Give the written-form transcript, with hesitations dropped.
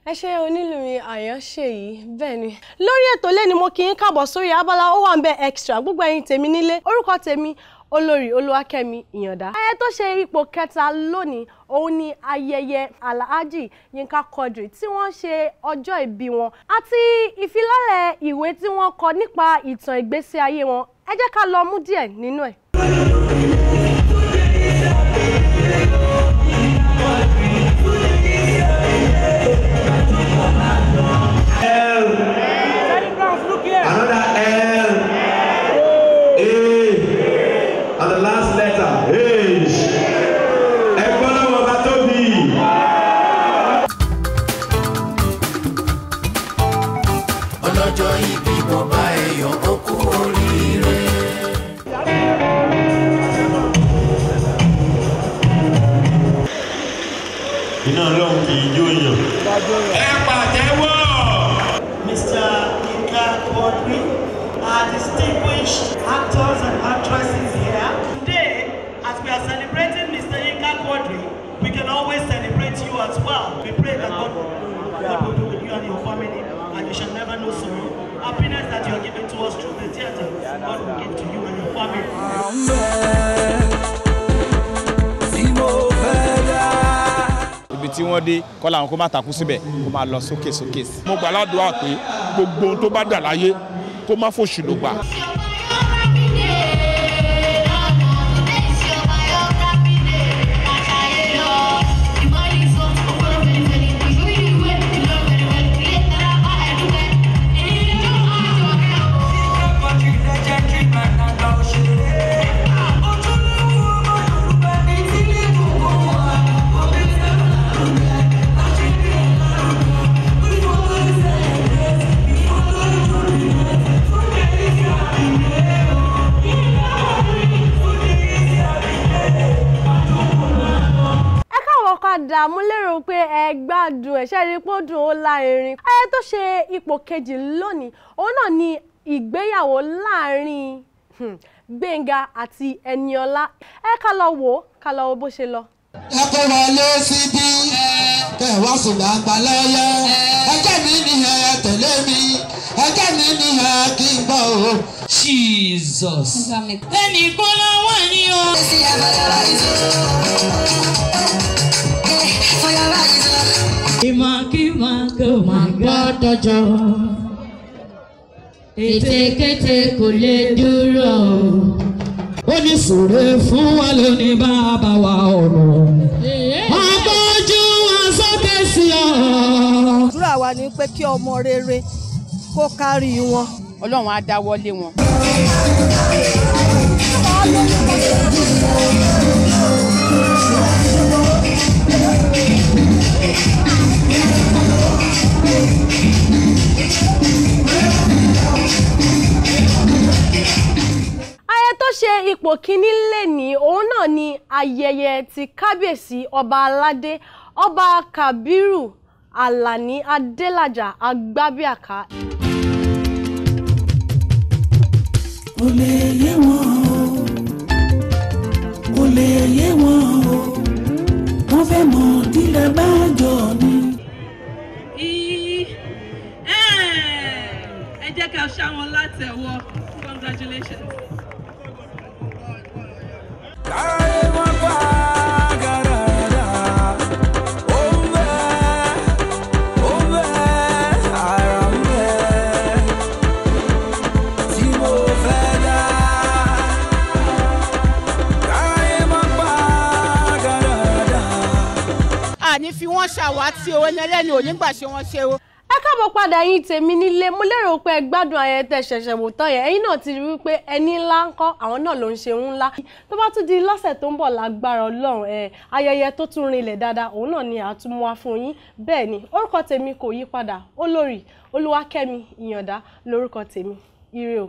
ẹ ṣé onílù mi Àyànṣèyí bẹ́ẹ̀ ni lórí ètò lẹ́ni mo kí n káàbọ̀ sórí abala Owambe extra gbogbo ẹ̀yin tèmi nílé orúkọ tèmi olórí Olúwakẹ́mi Ìyàndá. Ayẹyẹ tó ṣe ipò kẹta lónìí òun ni ayẹyẹ Alhaji Yínká Quadri tí wọ́n ṣe ọjọ́ ìbí wọn àti ìfilọ́lẹ̀ ìwé tí wọ́n kọ nípa ìtàn ìgbésí ayé wọn. Ẹ jẹ́ ká lọ mú díẹ̀ nínú ẹ̀. Ọlọ́jọ́ ìbí bàbá ẹ̀yọ̀ ó kú oríire. Iná ọlọ́run kì í jó yàn. Ẹ pàtẹ́wọ́. Mr. Yínká Quadri are distinguished actors and actresses here. Today, as we are celebrating Mr. Yínká Quadri, we can always celebrate you as well. We pray that God will do with you and your family, and you shall never know sorrow. Happiness that you are giving to us through the theater, God will give to you and your family. Ibi tí wọ́n dé kọ́ làwọn kó má takú síbẹ̀ kó máa lọ sókè sókè sí. Mo gbà ládùúrà pé gbogbo ohun tó bá dà láyé kó má fòṣì ló gbà. Mo lérò pé ẹ gbádùn ẹ ṣe rí pé ó dùn ó lárinrin. Ayẹyẹ tó ṣe ipò kejì lónìí òun náà ni ìgbéyàwó láàrin Gbénga àti Ẹniọlá. Ẹ ká lọ wo bó ṣe lọ. Ẹ kó wọlé síbí kẹwàá sùn lágbà lẹ́yẹ ẹjẹ́ mi nìyẹn tẹ̀lé mi ẹjẹ́ mi nìyẹn kí n gbọ́ o. Jesus. Ẹnì kan náà wà ní o. Ìmọ̀kímọ̀ kò máa gbọ́dọ̀ jọ. Ètekéte kò lè dúró. Ó ní sùúrù fún wa lónìí bàbá wa ọ̀rọ̀. Àbójú wa sókè sí ọ. Àdúrà wa ni pé kí ọmọ rere kó kárí wọn. Ọlọ́run á dáwọ́lé wọn. Ṣe ipò kíní lẹ́ni òun náà ni ayẹyẹ ti kábíyèsí ọba aládé ọba Kábírù Àlàní Adélàjà Agbábíàká. Kò lè yé wọn o, kò lè yé wọn o, wọ́n fẹ́ mọ̀ dílé bá jọ ni. Ẹ jẹ́ ká ṣá wọn látẹ̀wọ́. Congratulations. Àní fi wọ́n ṣàwátì owó ní ẹlẹ́ni ò ní gbà ṣe wọ́n ṣe o. Ẹ káàbọ̀ padà yín tèmi nílé. Mo lérò pé ẹ gbádùn ayẹyẹ tẹ́ ṣẹ̀ṣẹ̀ wò tán yẹn. Ẹ̀yin náà ti rí wípé ẹni ńlá ń kọ́ àwọn náà ló ń ṣe ńlá. Tó bá tún di lọ́sẹ̀ tó ń bọ̀ lágbára Ọlọ́run ayẹyẹ tó tún rinlẹ̀ dáadáa òun náà ni àtúmọ̀ wá fún yín. Bẹ́ẹ̀ ni orúkọ tèmi kò yí padà olórí Olúwakẹ́mi Ìyàndá lórúkọ tèmi. Ire o.